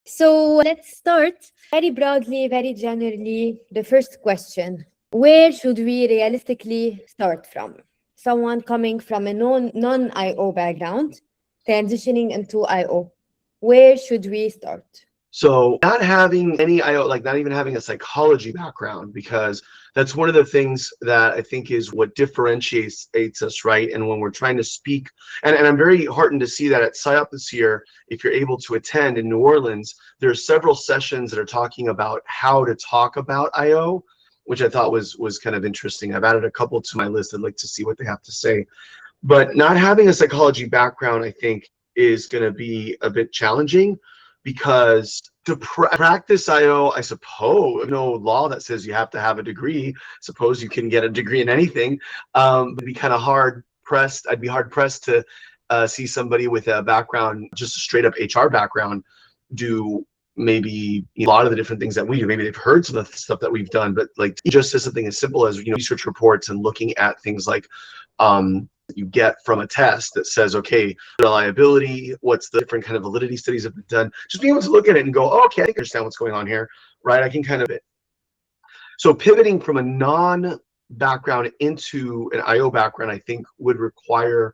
So let's start very broadly, very generally. The first question: where should we realistically start from? Someone coming from a non IO background, transitioning into IO. Where should we start? So not having any IO, like not even having a psychology background, because that's one of the things that I think is what differentiates us, right? And when we're trying to speak, and I'm very heartened to see that at FIOP this year, if you're able to attend in New Orleans, there are several sessions that are talking about how to talk about IO, which I thought was kind of interesting. I've added a couple to my list. I'd like to see what they have to say. But not having a psychology background, I think, is going to be a bit challenging, because to practice IO, I suppose, no law that says you have to have a degree. Suppose you can get a degree in anything. It'd be kind of hard pressed. I'd be hard pressed to see somebody with a background, just a straight up HR background, do maybe a lot of the different things that we do. Maybe they've heard some of the stuff that we've done, but like just as something as simple as, research reports and looking at things like you get from a test that says, okay, reliability, what's the different kind of validity studies have been done, just being able to look at it and go, oh, okay, I understand what's going on here, right? I can kind of, so pivoting from a non background into an IO background, I think would require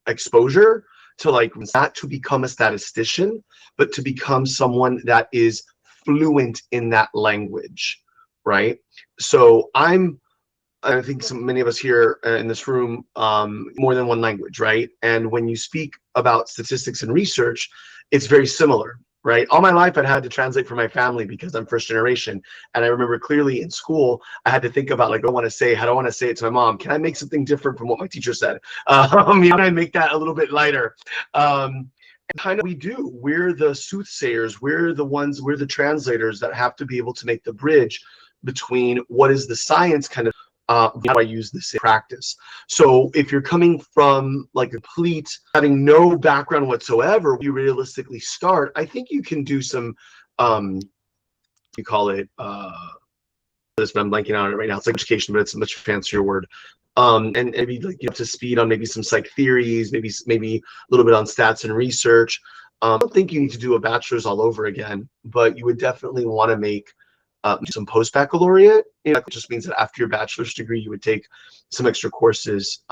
exposure to, like, not to become a statistician, but to become someone that is fluent in that language, right? So I think many of us here in this room, more than one language, right? And when you speak about statistics and research, it's very similar, right? All my life, I'd had to translate for my family because I'm first generation. And I remember clearly in school, I had to think about, like, I want to say, how do I want to say it to my mom? Can I make something different from what my teacher said? Can I make that a little bit lighter? And kind of we do. We're the soothsayers. We're the translators that have to be able to make the bridge between what is the science kind of, how do I use this in practice? So if you're coming from like having no background whatsoever, you realistically start, I think you can do some, you call it, this, but I'm blanking on it right now. It's like education, but it's a much fancier word. And maybe like up to speed on maybe some psych theories, maybe a little bit on stats and research. I don't think you need to do a bachelor's all over again, but you would definitely want to make some post-baccalaureate. It just means that after your bachelor's degree, you would take some extra courses,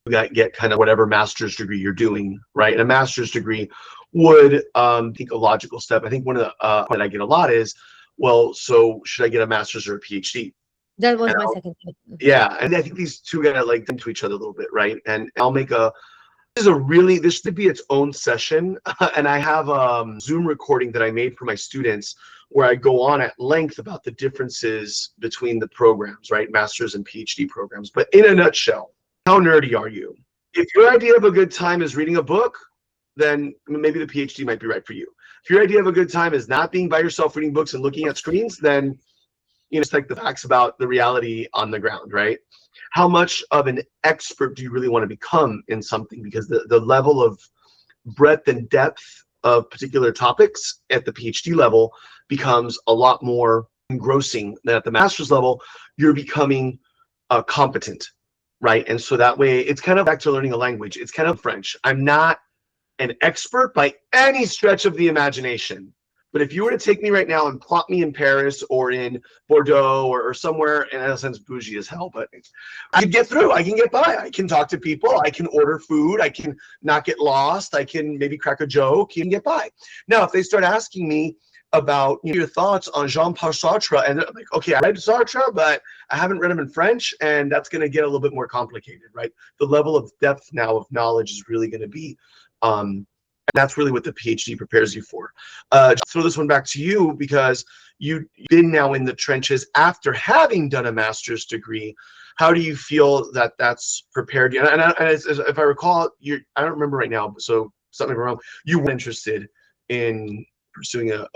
get kind of whatever master's degree you're doing, right? And a master's degree would, I think, a logical step. I think one of the that I get a lot is, well, so should I get a master's or a PhD? That was my second question. Yeah, and I think these two gotta like into each other a little bit, right? And I'll make this should be its own session. And I have a Zoom recording that I made for my students where I go on at length about the differences between the programs, right? Master's and PhD programs. But in a nutshell, how nerdy are you? If your idea of a good time is reading a book, then maybe the PhD might be right for you. If your idea of a good time is not being by yourself reading books and looking at screens, then it's like the facts about the reality on the ground, right? How much of an expert do you really want to become in something? Because the level of breadth and depth of particular topics at the PhD level becomes a lot more engrossing than at the master's level. You're becoming competent, right? And so that way, it's kind of back to learning a language. It's kind of French. I'm not an expert by any stretch of the imagination. But if you were to take me right now and plot me in Paris or in Bordeaux or somewhere, in a sense, bougie as hell, but I could get through. I can get by. I can talk to people. I can order food. I can not get lost. I can maybe crack a joke. You can get by. Now, if they start asking me about your thoughts on Jean-Paul Sartre, and I'm like, okay, I read Sartre, but I haven't read him in French, and that's going to get a little bit more complicated, right? The level of depth now of knowledge is really going to be and that's really what the PhD prepares you for. Just throw this one back to you because you've been now in the trenches after having done a master's degree. How do you feel that that's prepared you? And if I recall, I don't remember right now, so something wrong. You were interested in pursuing a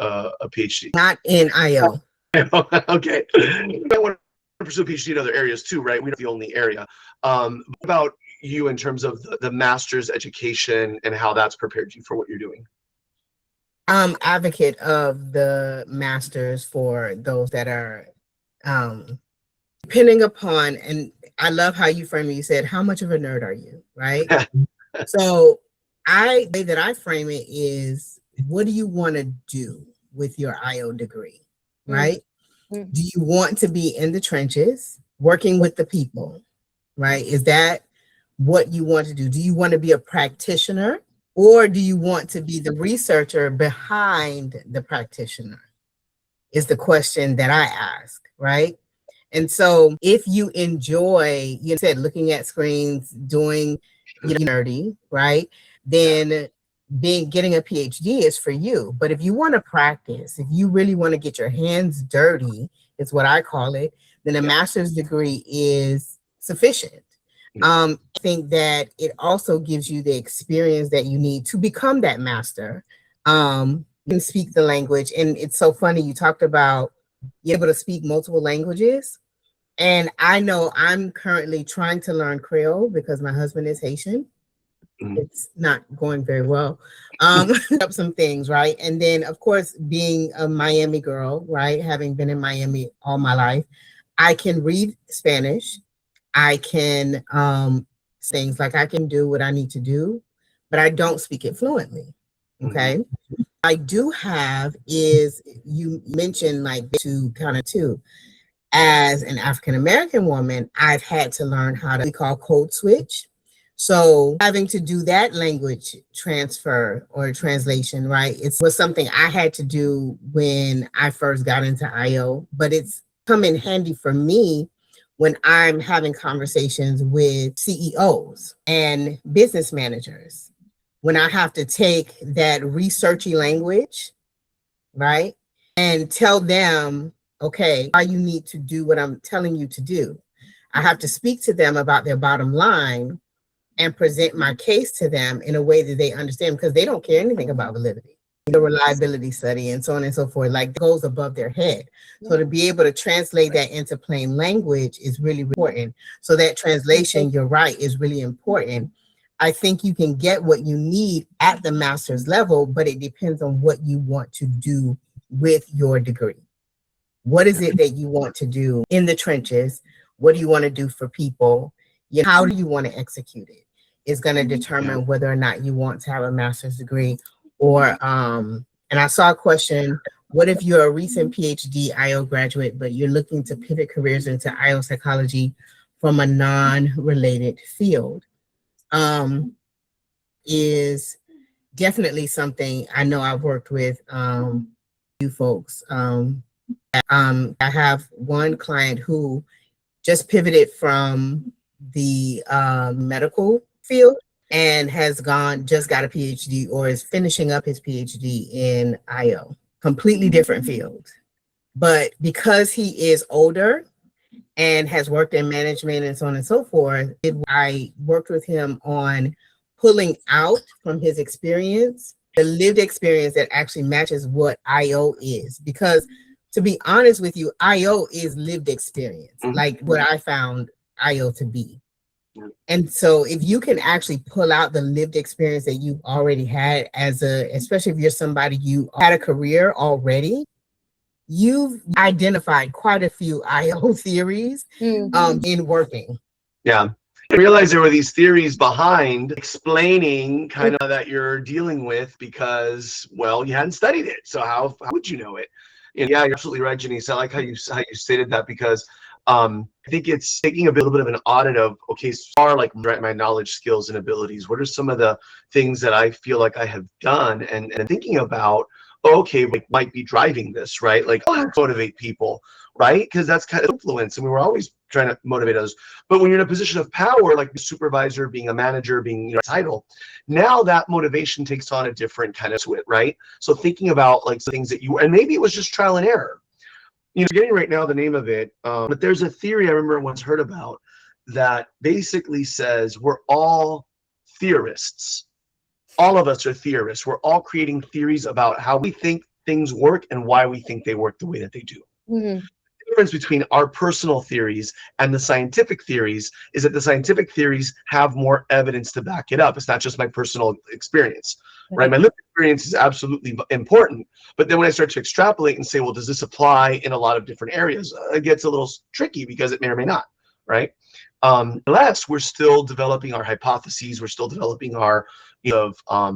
PhD. Not in IO. Okay. I want to pursue a PhD in other areas too, right? We're not the only area. What about you in terms of the master's education and how that's prepared you for what you're doing? I'm advocate of the masters for those that are depending upon, and I love how you framed it. You said, how much of a nerd are you, right? So way that I frame it is, what do you want to do with your IO degree, right? Mm. Do you want to be in the trenches working with the people, right? Is that what you want to do? Do you want to be a practitioner, or do you want to be the researcher behind the practitioner? Is the question that I ask, right? And so if you enjoy, you said, looking at screens, doing nerdy, right? Then getting a PhD is for you. But if you want to practice, if you really want to get your hands dirty, is what I call it, then a master's degree is sufficient. I think that it also gives you the experience that you need to become that master. You can speak the language. And it's so funny, you talked about you're able to speak multiple languages. And I know I'm currently trying to learn Creole because my husband is Haitian. It's not going very well. Up some things, right? And then, of course, being a Miami girl, right? Having been in Miami all my life, I can read Spanish. I can things like I can do what I need to do, but I don't speak it fluently. Okay. I do have is, you mentioned like to kind of too, as an African American woman, I've had to learn how to, we call code switch. So having to do that language transfer or translation, right? It was something I had to do when I first got into IO, but it's come in handy for me when I'm having conversations with CEOs and business managers, when I have to take that researchy language, right? And tell them, okay, why you need to do what I'm telling you to do. I have to speak to them about their bottom line and present my case to them in a way that they understand, because they don't care anything about validity, the reliability study, and so on and so forth. Like, it goes above their head. So to be able to translate that into plain language is really important. So that translation, you're right, is really important. I think you can get what you need at the master's level, but it depends on what you want to do with your degree. What is it that you want to do in the trenches? What do you want to do for people? You know, how do you want to execute it is going to determine whether or not you want to have a master's degree. Or and I saw a question, what if you're a recent PhD IO graduate, but you're looking to pivot careers into IO psychology from a non-related field? Is definitely something I know. I've worked with you folks. I have one client who just pivoted from the medical field and has just got a PhD, or is finishing up his PhD in IO, completely different field. But because he is older and has worked in management and so on and so forth, I worked with him on pulling out from his experience the lived experience that actually matches what IO is. Because to be honest with you, IO is lived experience, like what I found IO to be. And so if you can actually pull out the lived experience that you've already had especially if you're somebody, you had a career already, you've identified quite a few IO theories in working. Yeah. I realized there were these theories behind explaining kind of that you're dealing with, because, well, you hadn't studied it. So how would you know it? And yeah, you're absolutely right, Janiece. I like how you stated that, because I think it's taking a little bit of an audit of, okay, so far, like my knowledge, skills, and abilities. What are some of the things that I feel like I have done, and thinking about, okay, what might be driving this, right? Like, motivate people, right? Because that's kind of influence. I mean, we're always trying to motivate others. But when you're in a position of power, like the supervisor, being a manager, being, you know, a title, now that motivation takes on a different kind of to it, right? So thinking about like things that you, and maybe it was just trial and error. You know, getting right now the name of it, but there's a theory I remember once heard about that basically says we're all theorists. All of us are theorists. We're all creating theories about how we think things work and why we think they work the way that they do. The difference between our personal theories and the scientific theories is that the scientific theories have more evidence to back it up. It's not just my personal experience, right? My lived experience is absolutely important. But then when I start to extrapolate and say, well, does this apply in a lot of different areas? It gets a little tricky, because it may or may not, right? Unless we're still developing our hypotheses, we're still developing our, of how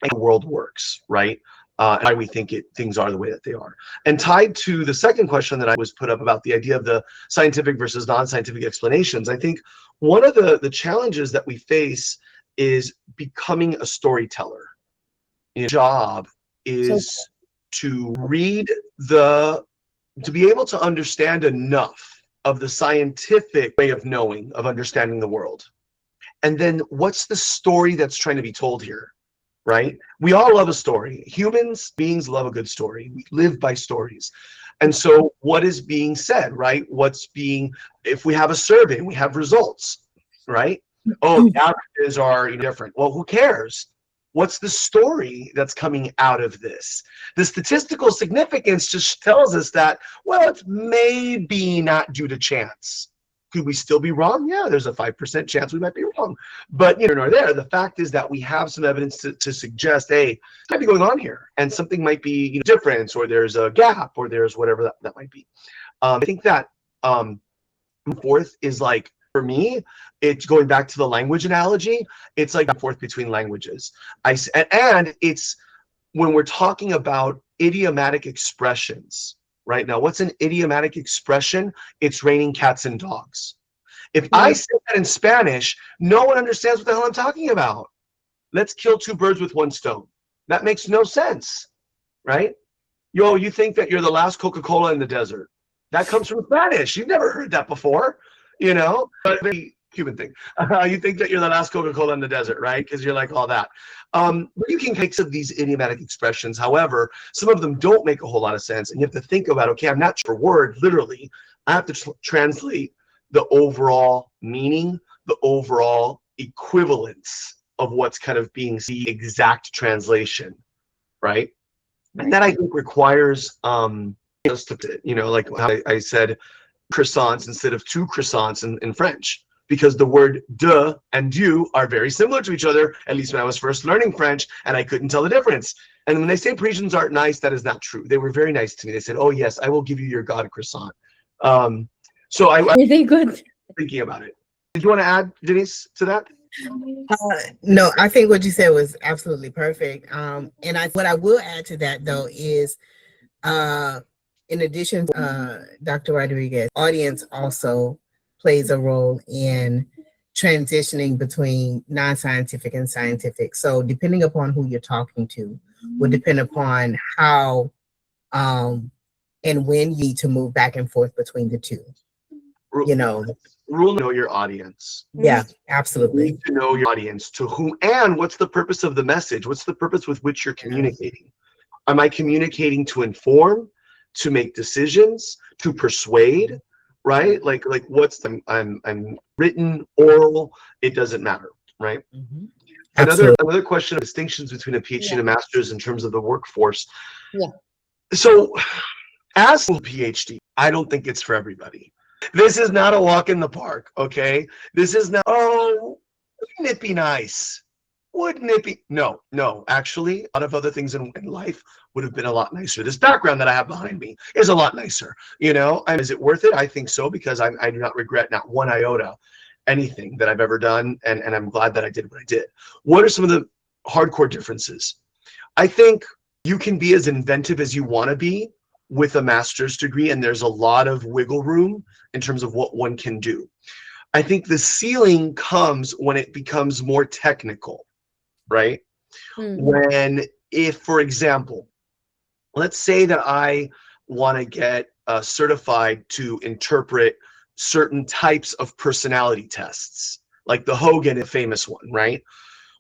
the world works, right? And why we think things are the way that they are. And tied to the second question that I was put up about the idea of the scientific versus non-scientific explanations, I think one of the challenges that we face is becoming a storyteller. Your job is to read to be able to understand enough of the scientific way of knowing, of understanding the world. And then what's the story that's trying to be told here? Right? We all love a story. Humans, beings love a good story. We live by stories. And so what is being said, right? If we have a survey, we have results, right? Oh, the averages are different. Well, who cares? What's the story that's coming out of this? The statistical significance just tells us that, well, it's maybe not due to chance. Could we still be wrong? Yeah, there's a 5% chance we might be wrong. But nor there. The fact is that we have some evidence to suggest, hey, might be going on here, and something might be different, or there's a gap, or there's whatever that might be. I think that fourth is like, for me, it's going back to the language analogy. It's like the fourth between languages. And it's when we're talking about idiomatic expressions. Right now, what's an idiomatic expression? It's raining cats and dogs. If I say that in Spanish, no one understands what the hell I'm talking about. Let's kill two birds with one stone. That makes no sense, right? Yo, you think that you're the last Coca-Cola in the desert. That comes from Spanish. You've never heard that before, but the Cuban thing. You think that you're the last Coca-Cola in the desert, right? Because you're like all that. But you can make some of these idiomatic expressions. However, some of them don't make a whole lot of sense. And you have to think about, okay, I'm not sure word, literally. I have to translate the overall meaning, the overall equivalence of what's kind of being the exact translation, right? And that I think requires just like how I said croissants instead of two croissants in French. Because the word de and du are very similar to each other, at least when I was first learning French, and I couldn't tell the difference. And when they say Parisians aren't nice, that is not true. They were very nice to me. They said, oh, yes, I will give you your God croissant. So I was thinking about it. Did you want to add, Janiece, to that? No, I think what you said was absolutely perfect. And what I will add to that, though, is in addition to Dr. Rodriguez, audience also plays a role in transitioning between non-scientific and scientific. So depending upon who you're talking to will depend upon how and when you need to move back and forth between the two. Know your audience. Yeah, absolutely. You need to know your audience, to whom, and what's the purpose of the message? What's the purpose with which you're communicating? Am I communicating to inform, to make decisions, to persuade? Right? Like what's I'm written, oral, it doesn't matter, right? Mm-hmm. Another question of distinctions between a PhD and a master's in terms of the workforce. Yeah. So as a PhD, I don't think it's for everybody. This is not a walk in the park, okay? This is not, oh, wouldn't it be nice? Wouldn't it be? No, actually, a lot of other things in life would have been a lot nicer. This background that I have behind me is a lot nicer, Is it worth it? I think so, because I do not regret not one iota anything that I've ever done, and I'm glad that I did what I did. What are some of the hardcore differences? I think you can be as inventive as you want to be with a master's degree, and there's a lot of wiggle room in terms of what one can do. I think the ceiling comes when it becomes more technical. Right? If, for example, let's say that I want to get certified to interpret certain types of personality tests, like the Hogan, a famous one, right?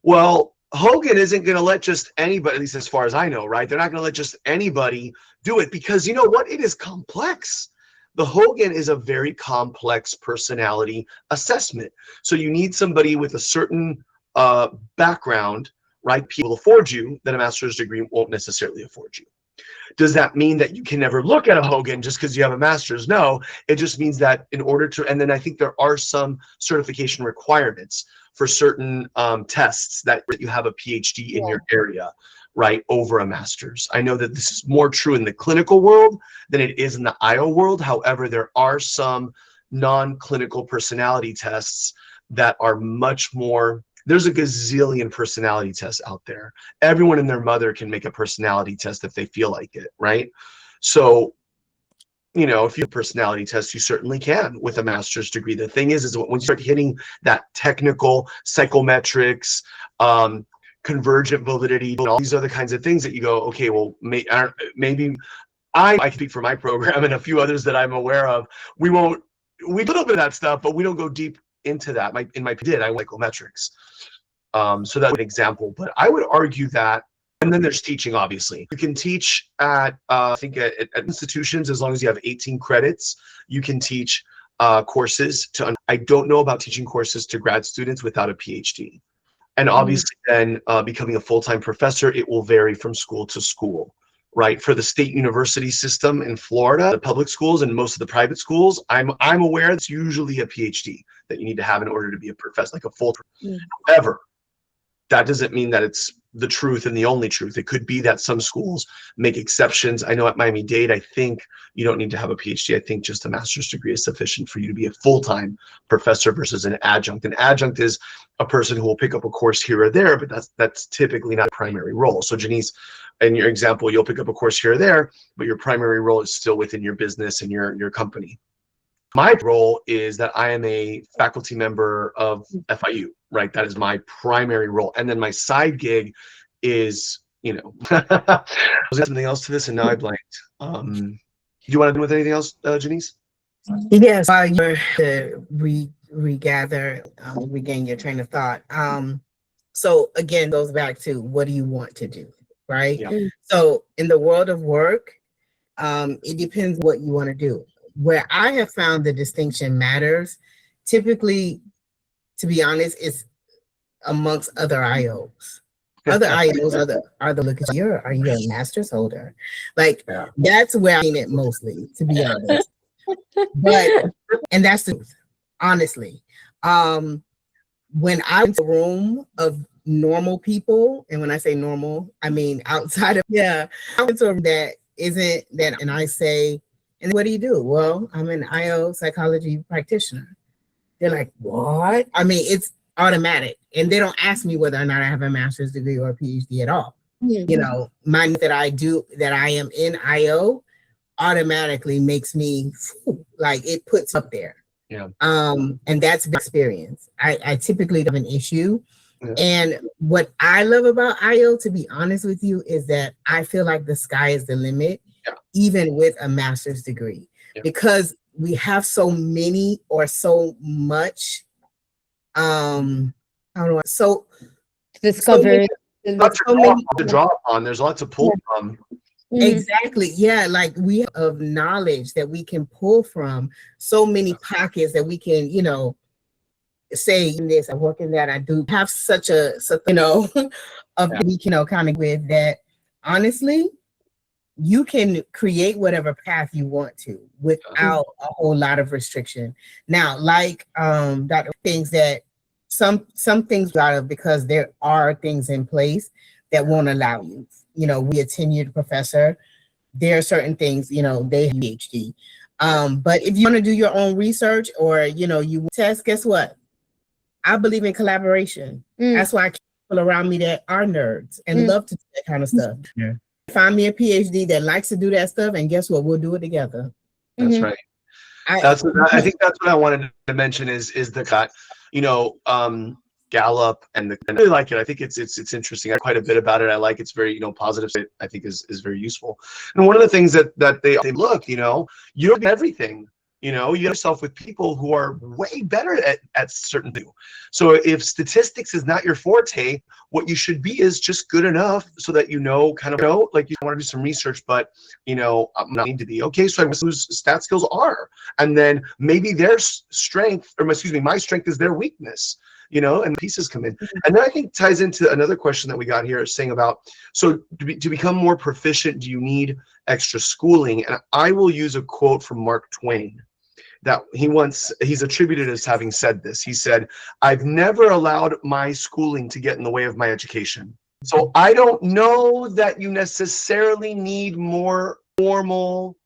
Well, Hogan isn't going to let just anybody, at least as far as I know, right? They're not going to let just anybody do it, because you know what? It is complex. The Hogan is a very complex personality assessment. So you need somebody with a certain background, right? People afford you that a master's degree won't necessarily afford you. Does that mean that you can never look at a Hogan just because you have a master's? No, it just means that in order to, and then I think there are some certification requirements for certain tests that you have a PhD in your area, right, over a master's. I know that this is more true in the clinical world than it is in the IO world. However, there are some non-clinical personality tests that are much more There's a gazillion personality tests out there. Everyone and their mother can make a personality test if they feel like it, right? So, you know, if you have a personality test, you certainly can with a master's degree. The thing is when you start hitting that technical psychometrics, convergent validity, and all these other kinds of things that you go, okay, well, maybe I can speak for my program and a few others that I'm aware of. We do a little bit of that stuff, but we don't go deep into that. I psychometrics. So that's an example, but I would argue that, and then there's teaching, obviously. You can teach at, I think at institutions, as long as you have 18 credits, you can teach courses I don't know about teaching courses to grad students without a PhD. And obviously then becoming a full-time professor, it will vary from school to school, right? For the state university system in Florida, the public schools and most of the private schools, I'm aware it's usually a PhD that you need to have in order to be a professor, like a full. However, that doesn't mean that it's the truth and the only truth. It could be that some schools make exceptions. I know at Miami-Dade, I think you don't need to have a PhD. I think just a master's degree is sufficient for you to be a full-time professor versus an adjunct. An adjunct is a person who will pick up a course here or there, but that's typically not a primary role. So Janiece, in your example, you'll pick up a course here or there, but your primary role is still within your business and your company. My role is that I am a faculty member of FIU, right? That is my primary role. And then my side gig is, you know, I was adding something else to this and now I blanked. Do you want to do with anything else, Janiece? Yes, while you're to regather, regain your train of thought. So again, goes back to what do you want to do, right? Yeah. So in the world of work, it depends what you want to do. Where I have found the distinction matters, typically, to be honest, it's amongst other IOs. Other IOs are the look at you. Are you a master's holder? Like that's where I mean it mostly, to be honest. But and that's the truth, honestly. When I'm in a room of normal people, and when I say normal, I mean outside of I'm into a room that isn't that, and I say. And what do you do? Well, I'm an IO psychology practitioner. They're like, what? I mean, it's automatic. And they don't ask me whether or not I have a master's degree or a PhD at all. You know, mine that I am in IO automatically makes me like it puts up there. Yeah. And that's the experience. I typically have an issue. Yeah. And what I love about IO, to be honest with you, is that I feel like the sky is the limit. Yeah. Even with a master's degree, because we have so many or so much, so discover. To draw upon. There's lots to pull from. Exactly. Yeah. Like we have of knowledge that we can pull from, so many pockets that we can, you know, say in this, I work in that, I do have such you know, we can kind of with that. Honestly, you can create whatever path you want to without a whole lot of restriction. Now, like that things that some things out of, because there are things in place that won't allow you. You know, we a tenured professor. There are certain things, you know, they have PhD. But if you want to do your own research or, you know, you test, guess what? I believe in collaboration. That's why I keep people around me that are nerds and love to do that kind of stuff. Yeah. Find me a PhD that likes to do that stuff, and guess what? We'll do it together. That's right. I think that's what I wanted to mention is the, you know, Gallup and I really like it. I think it's interesting. I quite a bit about it. I like it's very, you know, positive. I think is very useful. And one of the things that they look, you know, you don't get everything. You know, you get yourself with people who are way better at certain things. So if statistics is not your forte, what you should be is just good enough so that you know, kind of know, like you want to do some research, but you know, I'm not need to be okay. So I whose stat skills are, and then maybe their strength, or excuse me, my strength is their weakness. You know, and pieces come in. And then I think ties into another question that we got here, saying about, so to become more proficient, do you need extra schooling? And I will use a quote from Mark Twain that he's attributed as having said this. He said, "I've never allowed my schooling to get in the way of my education." So I don't know that you necessarily need more formal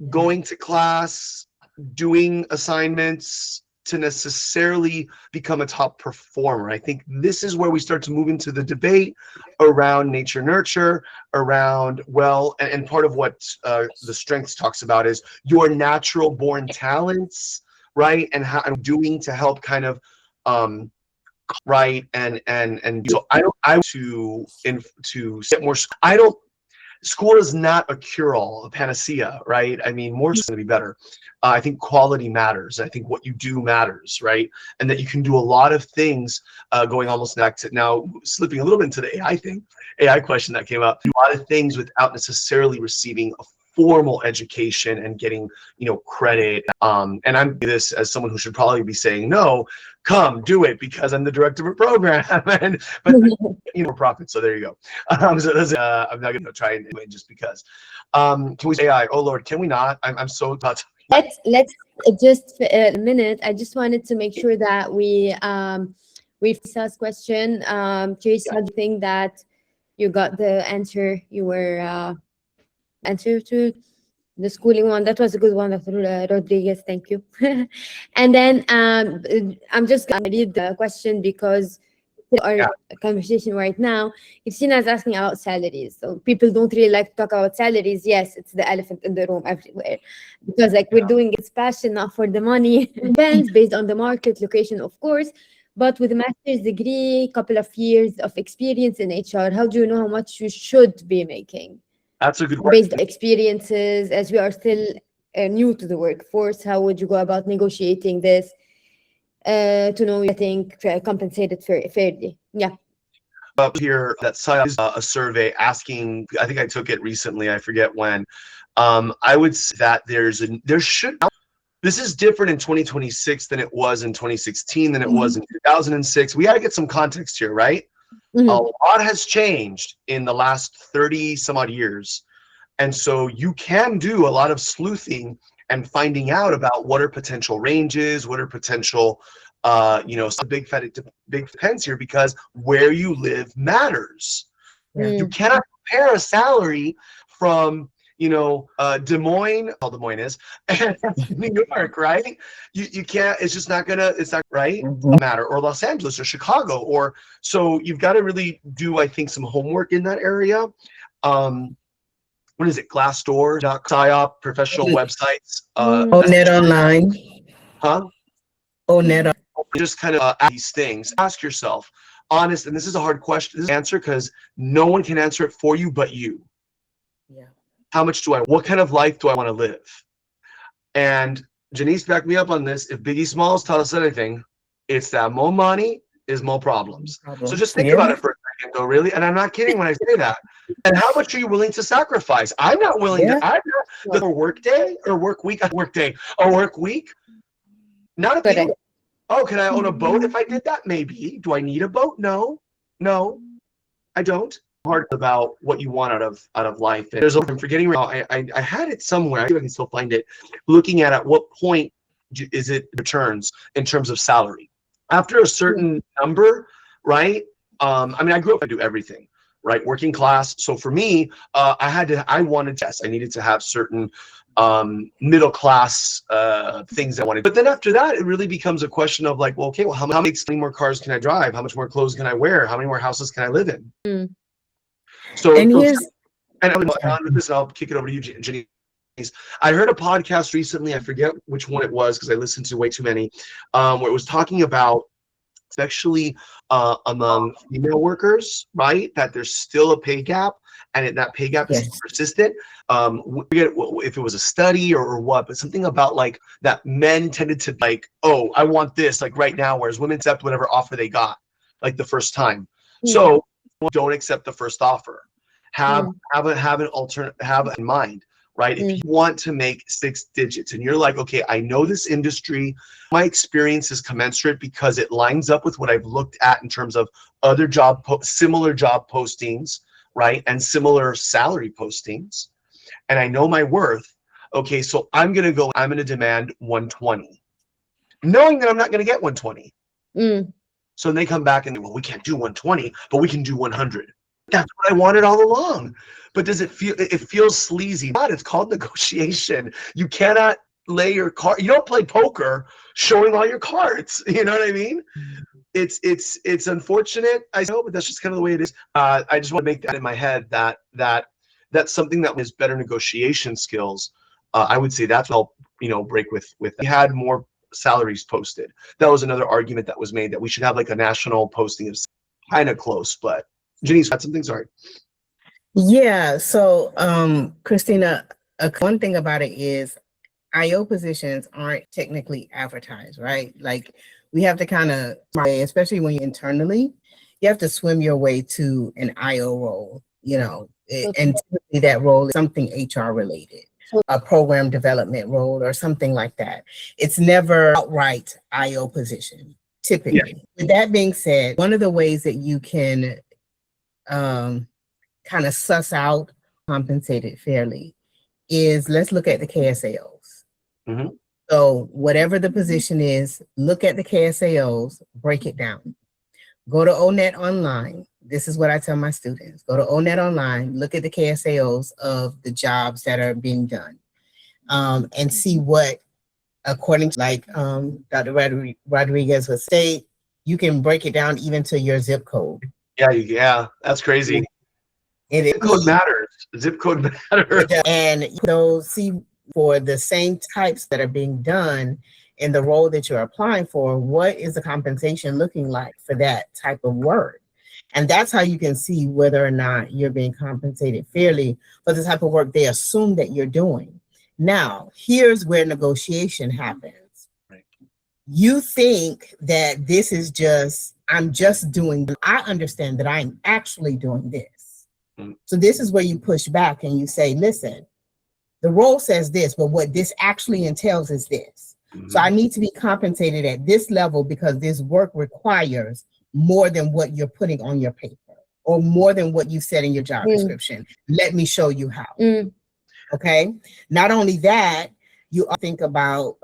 going to class, doing assignments, to necessarily become a top performer. I think this is where we start to move into the debate around nature nurture, around, well, and part of what the strengths talks about is your natural born talents, right? And how I'm doing to help kind of right and so I to get more. I don't. School is not a cure-all, a panacea, right? I mean, more is going to be better. I think quality matters. I think what you do matters, right? And that you can do a lot of things going almost back to now, slipping a little bit into the AI thing, AI question that came up, do a lot of things without necessarily receiving a formal education and getting, you know, credit. And I'm this as someone who should probably be saying, no, come do it because I'm the director of a program. But you know, profit. So there you go. So that's, I'm not going to try and anyway, just because. Can we say AI? Oh Lord, can we not? I'm so about to. Let's just for a minute. I just wanted to make sure that we've discussed question. Chase, how do you think that you got the answer you were answer to the schooling one? That was a good one, Dr. Rodriguez. Thank you. And then I'm just gonna read the question because our conversation right now, Christina's asking about salaries. So people don't really like to talk about salaries. Yes, it's the elephant in the room everywhere because like we're doing it's passion, not for the money. Depends based on the market, location, of course. But with a master's degree, couple of years of experience in HR, how do you know how much you should be making? That's a good question. Based on experiences, as we are still new to the workforce, how would you go about negotiating this to know you're getting compensated fairly? Yeah. Up here, that site is a survey asking. I think I took it recently. I forget when. I would say that there should. This is different in 2026 than it was in 2016 than it was in 2006. We got to get some context here, right? A lot has changed in the last 30 some odd years. And so you can do a lot of sleuthing and finding out about what are potential ranges, what are potential, you know, some big depends here because where you live matters. You cannot compare a salary from, you know, Des Moines, all Des Moines is, and New York, right? You can't, it's just not gonna, it's not right, matter, or Los Angeles or Chicago, or, so you've got to really do, I think, some homework in that area. What is it, Glassdoor, FIOP, professional websites. Net Online. Huh? Net. Just kind of these things, ask yourself, honest, and this is a hard question to answer because no one can answer it for you but you. Yeah. How much do what kind of life do I want to live? And Janiece backed me up on this. If Biggie Smalls taught us anything, it's that more money is more problems. So just think about it for a second, though, really. And I'm not kidding when I say that. And how much are you willing to sacrifice? I'm not willing to. I'm not the work day or work week. Work day or work week. Not a big. Oh, can I own a boat if I did that? Maybe. Do I need a boat? No, I don't. Hard about what you want out of life. And there's I'm forgetting right now. I had it somewhere. I think I can still find it. Looking at what point is it returns in terms of salary after a certain number, right? I mean, I grew up to do everything, right? Working class. So for me, I needed to have certain middle class things I wanted. But then after that, it really becomes a question of like, well, okay, well, how many more cars can I drive? How much more clothes can I wear? How many more houses can I live in? So, and I'll kick it over to you, Janiece. I heard a podcast recently, I forget which one it was because I listened to way too many, where it was talking about, especially among female workers, right, that there's still a pay gap, and that pay gap is persistent. Forget if it was a study or what, but something about like that men tended to like, oh, I want this like right now, whereas women accept whatever offer they got like the first time. So don't accept the first offer. Have an alternate, have in mind, right? If you want to make 6 digits and you're like, okay, I know this industry, my experience is commensurate because it lines up with what I've looked at in terms of other similar job postings, right? And similar salary postings. And I know my worth. Okay, so I'm going to demand 120, knowing that I'm not going to get 120. So they come back and, well, we can't do 120, but we can do 100. That's what I wanted all along. But does it feels sleazy? It's called negotiation. You cannot lay your card. You don't play poker showing all your cards. You know what I mean? It's unfortunate, I know, but that's just kind of the way it is. I just want to make that in my head that's something that was better negotiation skills. I would say that's what help break with we had more salaries posted. That was another argument that was made, that we should have like a national posting of kind of close. But Janiece had something. Sorry. Yeah. So, Christina, one thing about it is IO positions aren't technically advertised, right? Like we have to kind of, especially when you're internally, you have to swim your way to an IO role, and typically that role is something HR related, a program development role or something like that. It's never outright IO position, typically. Yeah. With that being said, one of the ways that you can kind of suss out compensated fairly is, let's look at the KSAOs. Mm-hmm. So whatever the position is, look at the KSAOs, break it down. Go to ONET Online. This is what I tell my students. Go to ONET Online, look at the KSAOs of the jobs that are being done, and see what, according to Dr. Rodriguez would say, you can break it down even to your zip code. Yeah, that's crazy. Zip code matters. Zip code matters. And see for the same types that are being done in the role that you're applying for, what is the compensation looking like for that type of work? And that's how you can see whether or not you're being compensated fairly for the type of work they assume that you're doing. Now, here's where negotiation happens. Right. You think that this is just, I'm just doing, I understand that I'm actually doing this. So this is where you push back and you say, listen, the role says this, but what this actually entails is this. Mm-hmm. So I need to be compensated at this level because this work requires more than what you're putting on your paper or more than what you said in your job description. Let me show you how. Okay. Not only that, you think about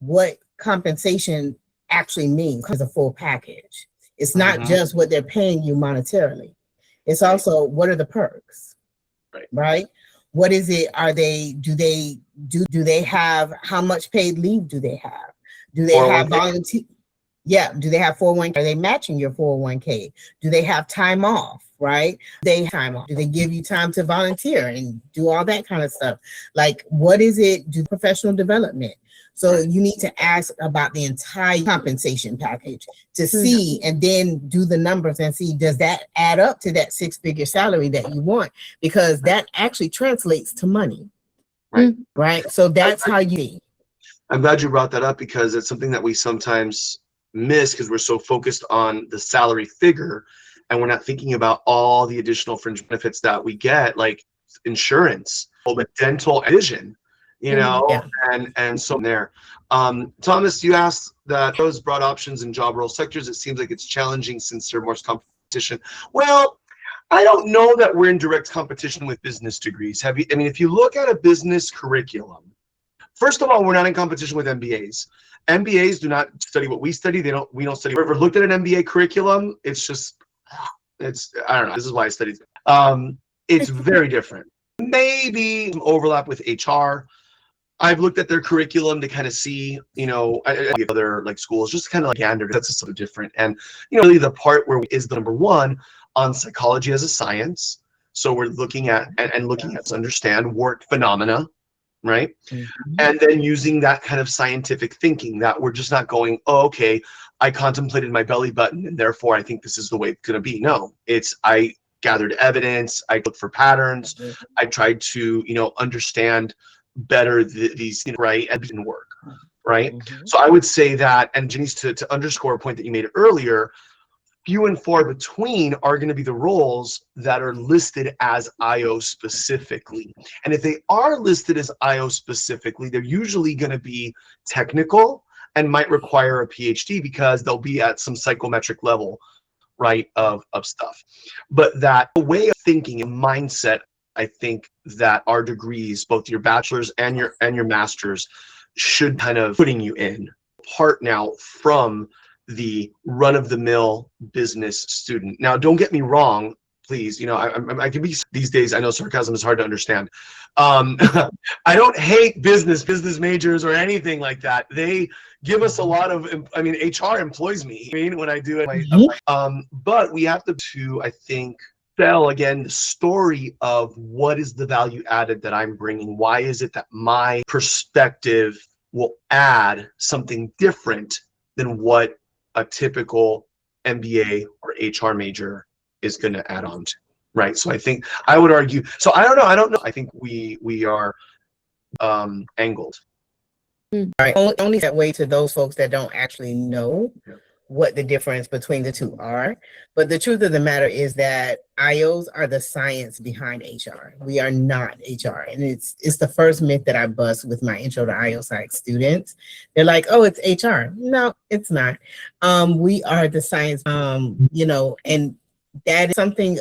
what compensation actually means as a full package. It's not just what they're paying you monetarily. It's also, what are the perks, right? What is it? Do they have, how much paid leave do they have? Do they have volunteer? Yeah. Do they have 401k? Are they matching your 401k? Do they have time off, right? They have time off. Do they give you time to volunteer and do all that kind of stuff? Like, what is it? Do professional development? So you need to ask about the entire compensation package to see, and then do the numbers and see, does that add up to that 6-figure salary that you want? Because that actually translates to money. Right. So that's how you. I'm glad you brought that up, because it's something that we sometimes miss because we're so focused on the salary figure and we're not thinking about all the additional fringe benefits that we get, like insurance, dental, vision. And so there. Thomas, you asked that those broad options in job role sectors, it seems like it's challenging since there's more competition. Well, I don't know that we're in direct competition with business degrees. If you look at a business curriculum, first of all, we're not in competition with MBAs. MBAs do not study what we study. We don't study. If you've ever looked at an MBA curriculum, I don't know. This is why I studied. It's very different. Maybe some overlap with HR. I've looked at their curriculum to kind of see, other like schools, just kind of like gander. That's just so different. And, really the part where is the number one on psychology as a science. So we're looking at and looking at to understand work phenomena, right? And then using that kind of scientific thinking, that we're just not going, oh, okay, I contemplated my belly button and therefore I think this is the way it's going to be. No, I gathered evidence. I looked for patterns. I tried to, understand better these, right, and didn't work, right? So I would say that, and Janiece, to underscore a point that you made earlier, few and far between are going to be the roles that are listed as IO specifically. And if they are listed as IO specifically, they're usually going to be technical and might require a PhD because they'll be at some psychometric level, right, of stuff. But that way of thinking and mindset, I think that our degrees, both your bachelor's and your master's, should kind of putting you in part now from the run-of-the-mill business student. Now, don't get me wrong, please. You know, I can be these days. I know sarcasm is hard to understand. I don't hate business majors or anything like that. They give us a lot of, I mean, HR employs me. I mean, when I do it, but we have to, I think, sell again the story of what is the value added that I'm bringing. Why is it that my perspective will add something different than what a typical MBA or HR major is going to add on to, right? So I think I would argue. So I don't know. I think we are angled. Right. Only that way to those folks that don't actually know what the difference between the two are. But the truth of the matter is that IOs are the science behind HR. We are not HR. And it's the first myth that I bust with my intro to IO Psych students. They're like, oh, it's HR. No, it's not. We are the science, you know, and that is something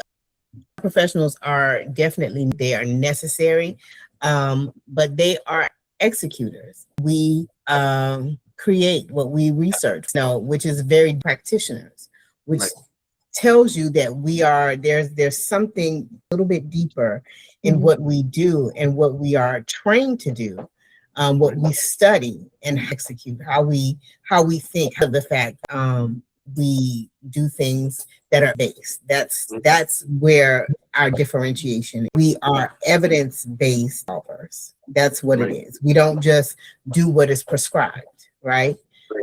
professionals are definitely, they are necessary, but they are executors. We create what we research now, which is very practitioners, which tells you that we are, there's something a little bit deeper in what we do and what we are trained to do, what we study and execute, how we think of the fact we do things that are based. That's where our differentiation. We are evidence-based solvers. That's what it is. We don't just do what is prescribed, right?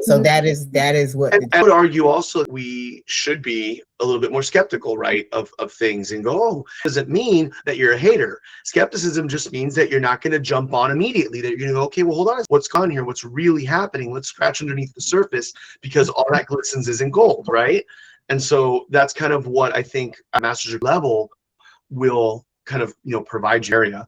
So that is what I would argue also we should be a little bit more skeptical, right, of things and go, oh, does it mean that you're a hater? Skepticism just means that you're not going to jump on immediately, that you're going to go, okay, well, hold on, what's going on here? What's really happening? Let's scratch underneath the surface, because all that glistens isn't gold, right? And so that's kind of what I think a master's degree level will kind of, you know, provide you area.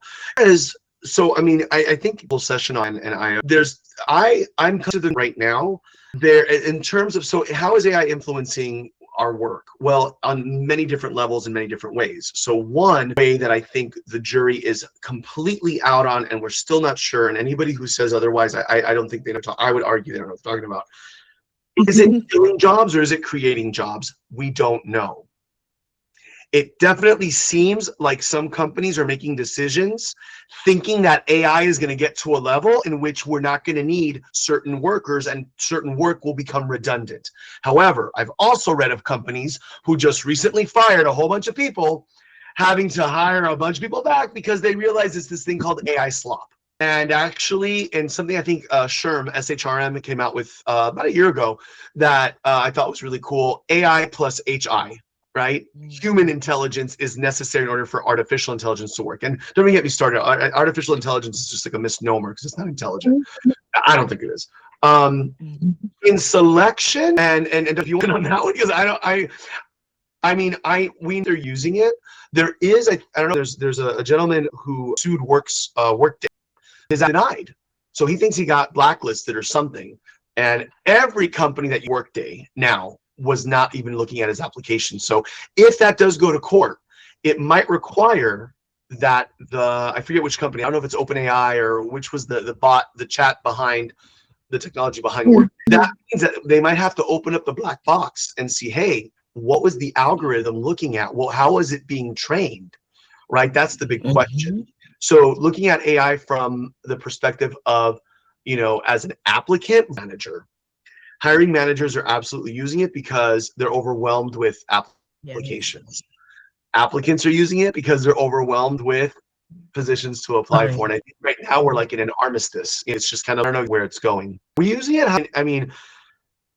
So, I mean, I think full session on, and I'm considering right now there in terms of, so how is AI influencing our work? Well, on many different levels in many different ways. So one way that I think the jury is completely out on, and we're still not sure, and anybody who says otherwise, I don't think they know, I would argue they don't know what they're talking about. Is it killing jobs or is it creating jobs? We don't know. It definitely seems like some companies are making decisions thinking that AI is going to get to a level in which we're not going to need certain workers and certain work will become redundant. However, I've also read of companies who just recently fired a whole bunch of people, having to hire a bunch of people back because they realize it's this thing called AI slop. And actually, and something I think SHRM came out with about a year ago that I thought was really cool, AI plus HI. Right? Human intelligence is necessary in order for artificial intelligence to work. And don't even get me started. Artificial intelligence is just like a misnomer because it's not intelligent. I don't think it is. In selection, and if you want on that one, because I mean, they're using it. There is, I don't know, there's a gentleman who sued Workday, is denied. So he thinks he got blacklisted or something. And every company that Workday now was not even looking at his application. So if that does go to court, it might require that I forget which company, I don't know if it's OpenAI or which was the bot, the chat behind the technology behind Work. That means that they might have to open up the black box and see, hey, what was the algorithm looking at? Well, how was it being trained? Right? That's the big question. So looking at AI from the perspective of, you know, as an applicant manager, hiring managers are absolutely using it because they're overwhelmed with applications. Applicants are using it because they're overwhelmed with positions to apply for. And I think right now we're like in an armistice. It's just kind of, I don't know where it's going. We're using it. I mean,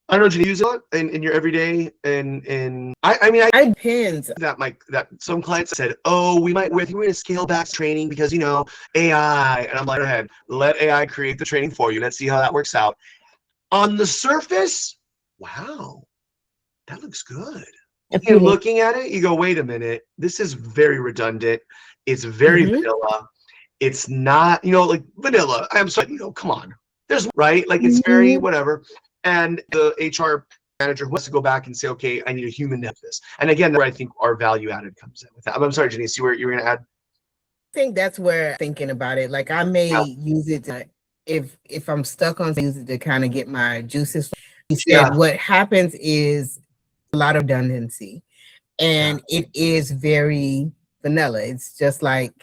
I don't know, do you use it in your everyday? I mean, it depends. That some clients said, oh, we're going to scale back training because, you know, AI. And I'm like, go ahead, let AI create the training for you. Let's see how that works out. On the surface, wow, that looks good. And looking at it, you go, wait a minute, this is very redundant. It's very vanilla. It's not, you know, like vanilla. I'm sorry, you know, come on. There's, right? Like it's very whatever. And the HR manager wants to go back and say, okay, I need a human to have this. And again, where I think our value added comes in with that. I'm sorry, Janiece, you were going to add? I think that's where thinking about it. Like I may use it to, if I'm stuck on, use it to kind of get my juices. He said what happens is a lot of redundancy. And it is very vanilla. It's just like,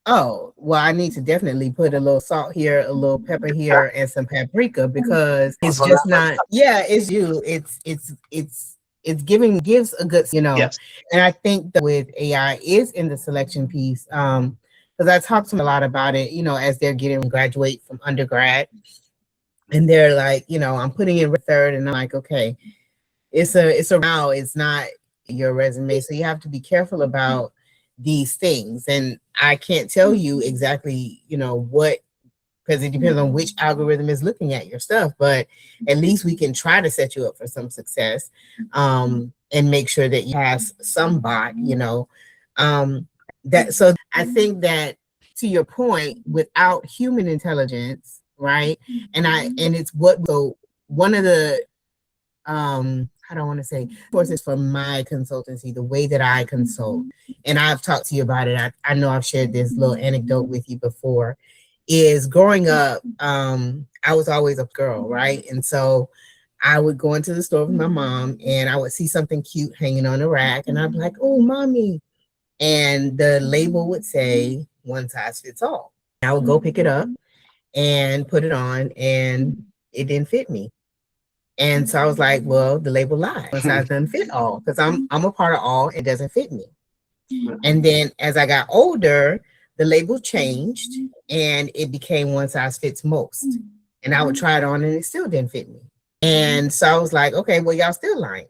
oh, well, I need to definitely put a little salt here, a little pepper here, and some paprika, because it's just not, yeah, it's you. It's gives a good, Yes. and I think that with AI is in the selection piece. Because I talked to them a lot about it, as they're getting graduate from undergrad, and they're like, I'm putting in third, and I'm like, okay, it's a now, it's not your resume, so you have to be careful about these things. And I can't tell you exactly, what, because it depends on which algorithm is looking at your stuff, but at least we can try to set you up for some success, and make sure that you have some bot, that. So I think that, to your point, without human intelligence, right? And it's what, so one of the, I don't want to say courses for my consultancy, the way that I consult, and I've talked to you about it. I know I've shared this little anecdote with you before, is growing up, I was always a girl, right? And so I would go into the store with my mom, and I would see something cute hanging on a rack, and I'd be like, oh, mommy. And the label would say one size fits all. I would go pick it up and put it on, and it didn't fit me. And so I was like, well, the label lied. One size doesn't fit all, because I'm a part of all. It doesn't fit me. And then as I got older, the label changed, and it became one size fits most. And I would try it on, and it still didn't fit me. And so I was like, okay, well, y'all still lying.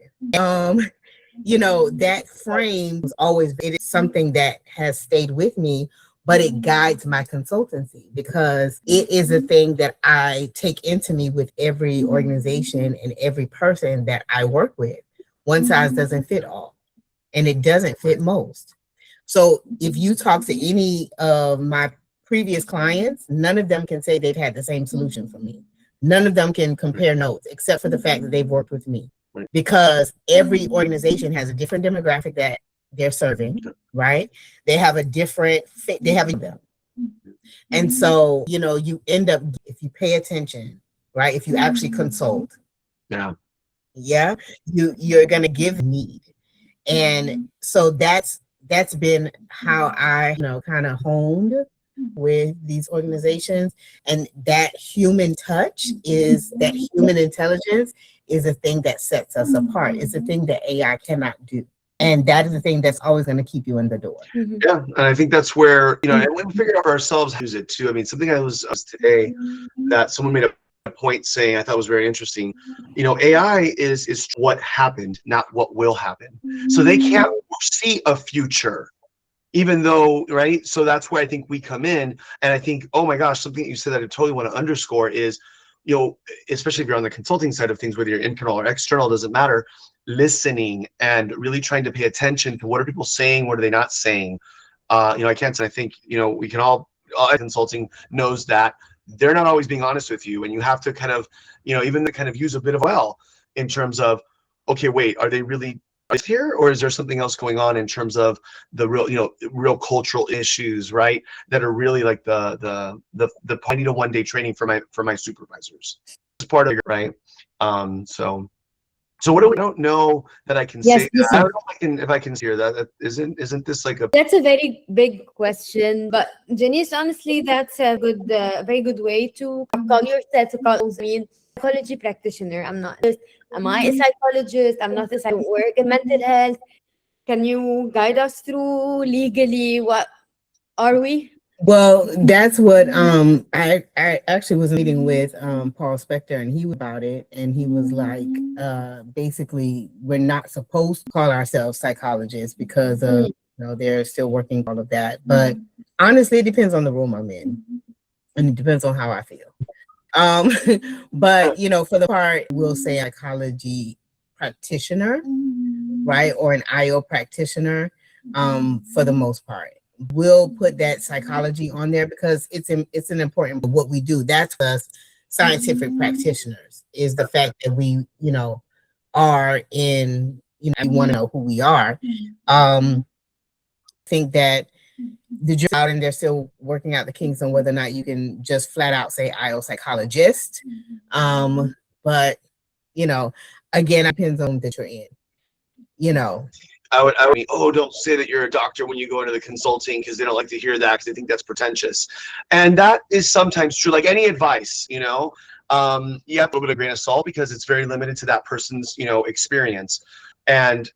That frame was always, it is something that has stayed with me, but it guides my consultancy, because it is a thing that I take into me with every organization and every person that I work with. One size doesn't fit all, and it doesn't fit most. So if you talk to any of my previous clients, none of them can say they've had the same solution for me. None of them can compare notes, except for the fact that they've worked with me, because every organization has a different demographic that they're serving, right? They have a different fit, they have them. And so, you end up, if you pay attention, right? If you actually consult, you're going to give need. And so that's been how I, kind of honed with these organizations. And that human touch, is that human intelligence, is a thing that sets us apart. It's a thing that AI cannot do. And that is the thing that's always going to keep you in the door. Yeah, and I think that's where, and we figured out for ourselves how to use it too. I mean, something I was today that someone made a point saying I thought was very interesting. AI is what happened, not what will happen. So they can't see a future, even though, right? So that's where I think we come in. And I think, oh my gosh, something that you said that I totally want to underscore is, especially if you're on the consulting side of things, whether you're internal or external, doesn't matter. Listening and really trying to pay attention to what are people saying, what are they not saying. I can't say, I think, we can all consulting knows that they're not always being honest with you, and you have to kind of, even to kind of use a bit of in terms of, okay, wait, are they really here, or is there something else going on in terms of the real cultural issues, right? That are really like the I need a one-day training for my supervisors. It's part of it, right? So what do we don't know that I can say? I don't know if I can hear that. Isn't this like a? That's a very big question, but Janiece, honestly, that's a very good way to call yourself. I mean, psychology practitioner. I'm not. Am I a psychologist? I'm not. I don't work in mental health. Can you guide us through legally? What are we? Well, that's what I actually was meeting with Paul Spector, and he was about it, and he was like, basically, we're not supposed to call ourselves psychologists because of they're still working all of that. But honestly, it depends on the room I'm in, and it depends on how I feel. But for the part, we'll say psychology practitioner, right, or an IO practitioner, for the most part. We'll put that psychology on there because it's an important what we do. That's us scientific practitioners, is the fact that we are in we want to know who we are. Think that the jury's out and they're still working out the kinks on whether or not you can just flat out say IO psychologist. But again, it depends on that you're in. I would, oh, don't say that you're a doctor when you go into the consulting, because they don't like to hear that, because they think that's pretentious. And that is sometimes true. Like any advice, you have a little bit of grain of salt, because it's very limited to that person's, experience. And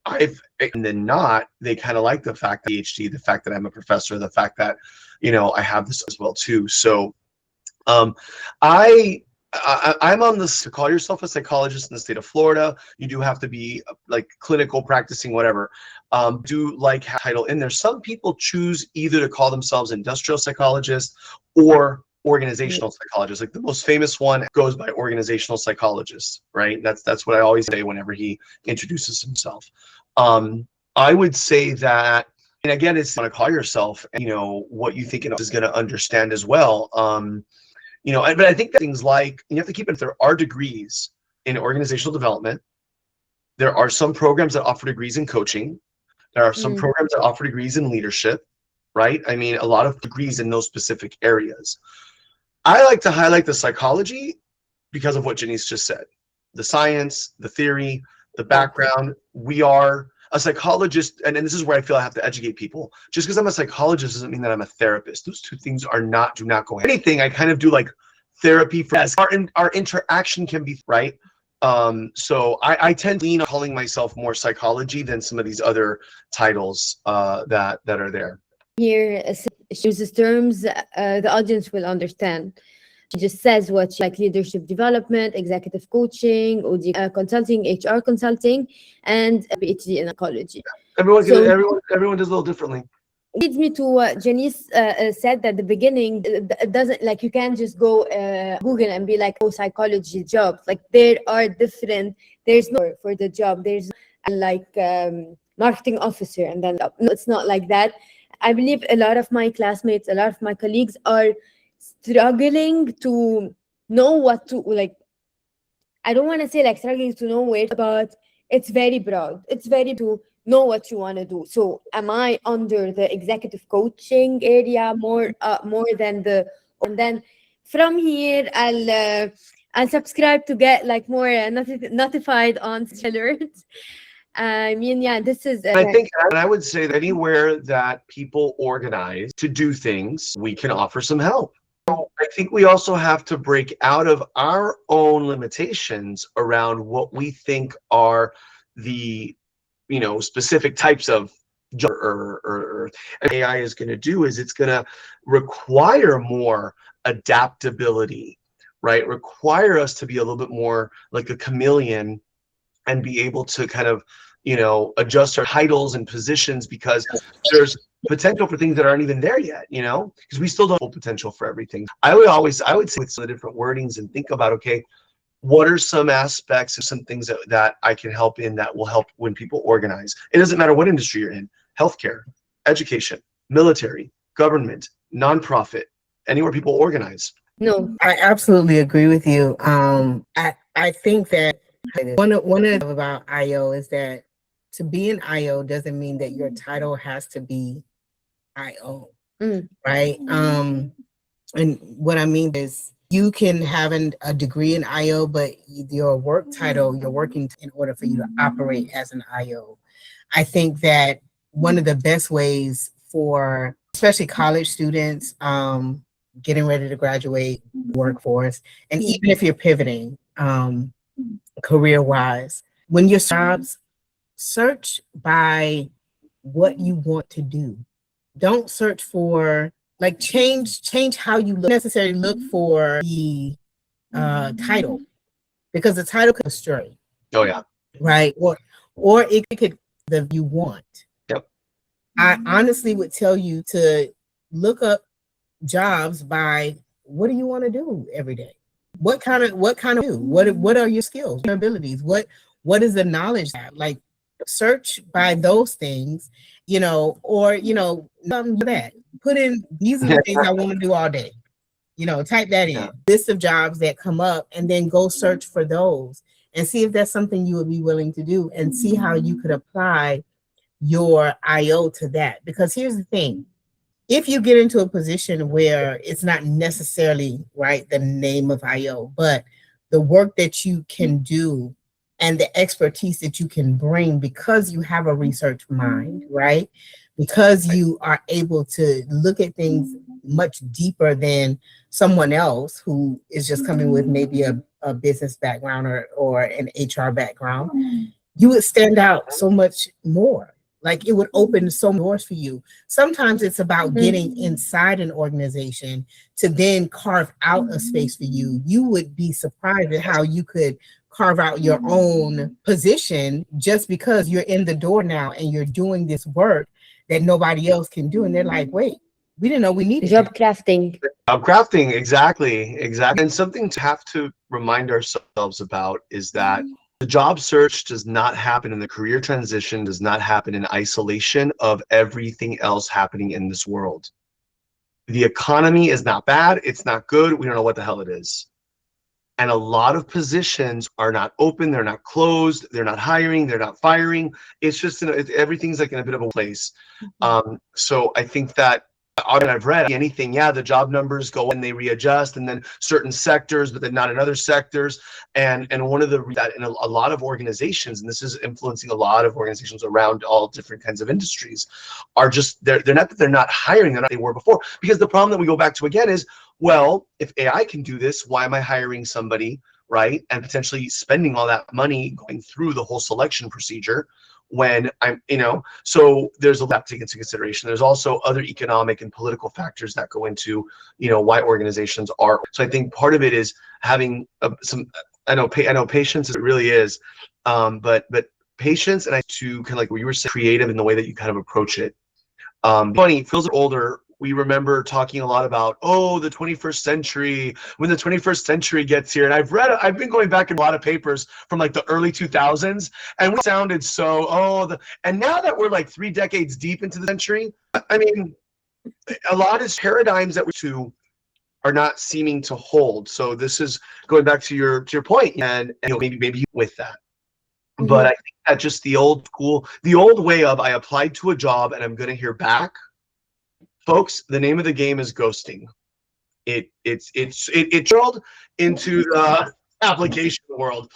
and then not, they kind of like the fact that PhD, the fact that I'm a professor, the fact that, I have this as well too. So, I'm on this, to call yourself a psychologist in the state of Florida, you do have to be like clinical, practicing, whatever. Do like have title in there. Some people choose either to call themselves industrial psychologist or organizational psychologist. Like the most famous one goes by organizational psychologist, right? That's what I always say whenever he introduces himself. I would say that, and again, it's going to call yourself, what you think is going to understand as well. But I think that things like, you have to keep it, there are degrees in organizational development. There are some programs that offer degrees in coaching. There are some programs that offer degrees in leadership, right? I mean, a lot of degrees in those specific areas. I like to highlight the psychology because of what Janiece just said. The science, the theory, the background. We are a psychologist, and this is where I feel I have to educate people. Just because I'm a psychologist doesn't mean that I'm a therapist. Those two things do not go. Anything, I kind of do like therapy for our interaction can be, right. So I tend to lean on calling myself more psychology than some of these other titles that are there. Here, she uses terms the audience will understand. She just says what she like: leadership development, executive coaching, OD consulting, HR consulting, and a PhD in psychology. Everyone does a little differently. Leads me to what Janiece said at the beginning. It doesn't, like, you can't just go Google and be like, oh, psychology job. Like, there are different, there's no for the job. There's like marketing officer, and then no, it's not like that. I believe a lot of my classmates, a lot of my colleagues are struggling to know what to, like, I don't want to say like struggling to know where, but it's very broad. It's very to know what you want to do. So am I under the executive coaching area more than the, and then from here I'll subscribe to get like more notified on alerts. I mean, yeah, this is I think, and I would say that anywhere that people organize to do things, we can offer some help. I think we also have to break out of our own limitations around what we think are the, specific types of job or AI is going to do. Is it's going to require more adaptability, right? Require us to be a little bit more like a chameleon and be able to kind of, adjust our titles and positions, because there's potential for things that aren't even there yet, because we still don't have potential for everything. I would say with some of the different wordings and think about, okay, what are some aspects of some things that I can help in that will help when people organize? It doesn't matter what industry you're in: healthcare, education, military, government, nonprofit, anywhere people organize. No, I absolutely agree with you. I think that one of about IO is that to be an IO doesn't mean that your title has to be IO, right? And what I mean is, you can have a degree in IO, but your work title, you're working in order for you to operate as an IO. I think that one of the best ways for especially college students getting ready to graduate, workforce, and even if you're pivoting career-wise, when your jobs, search by what you want to do. Don't search for, like, change how you look. Necessarily look for the title, because the title could stray. Oh yeah. Right. Or it could the you want. Yep. I honestly would tell you to look up jobs by what do you want to do every day? What kind of what are your skills, your abilities? What is the knowledge that, like, search by those things, or something that put in, these are the things I want to do all day. Type that in, list of jobs that come up, and then go search for those and see if that's something you would be willing to do, and see how you could apply your IO to that. Because here's the thing, if you get into a position where it's not necessarily, right, the name of IO, but the work that you can do and the expertise that you can bring because you have a research mind, right? Because you are able to look at things much deeper than someone else who is just coming with maybe a business background or an HR background, you would stand out so much more. Like it would open so many doors for you. Sometimes it's about getting inside an organization to then carve out a space for you. You would be surprised at how you could carve out your own position just because you're in the door now and you're doing this work that nobody else can do. And they're like, wait, we didn't know we needed Job crafting. Job crafting, exactly. And something to have to remind ourselves about is that the job search does not happen, and the career transition does not happen in isolation of everything else happening in this world. The economy is not bad. It's not good. We don't know what the hell it is. And a lot of positions are not open. They're not closed. They're not hiring. They're not firing. It's just, everything's like in a bit of a place. So I think that I've read anything, yeah, the job numbers go and they readjust, and then certain sectors, but then not in other sectors. And one of that in a lot of organizations, and this is influencing a lot of organizations around all different kinds of industries, are just they're not that they're not hiring, they're not they were before. Because the problem that we go back to again is, well, if AI can do this, why am I hiring somebody, right? And potentially spending all that money going through the whole selection procedure when I'm, so there's a lot to take into consideration. There's also other economic and political factors that go into, why organizations are. So I think part of it is having I know patience, it really is, but patience, and to kind of like what you were saying, creative in the way that you kind of approach it. Funny, feels older. We remember talking a lot about, the 21st century, when the 21st century gets here. And I've been going back in a lot of papers from like the early 2000s, and we sounded so, and now that we're like 3 decades deep into the century, I mean, a lot of paradigms that we are not seeming to hold. So this is going back to your point, and maybe with that. But I think that just the old way of I applied to a job and I'm going to hear back. Folks, the name of the game is ghosting. It rolled into the application world.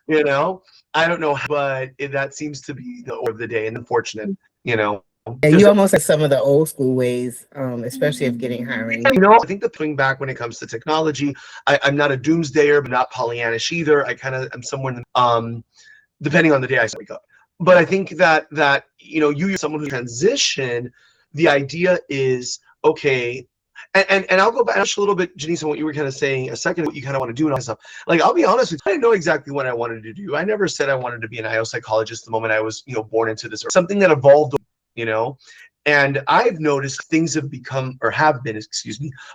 I don't know, but that seems to be the order of the day, and unfortunate. Yeah, you almost have some of the old school ways, especially of getting hiring. I think the swing back when it comes to technology. I'm not a doomsdayer, but not Pollyannish either. I kind of am somewhere, depending on the day I wake up. But I think that you're someone who transition. The idea is, okay, and I'll go back a little bit, Janiece, on what you were kind of saying a second, what you kind of want to do and all that stuff. Like, I'll be honest with you, I didn't know exactly what I wanted to do. I never said I wanted to be an IO psychologist the moment I was, born into this, or something that evolved, and I've noticed things have been,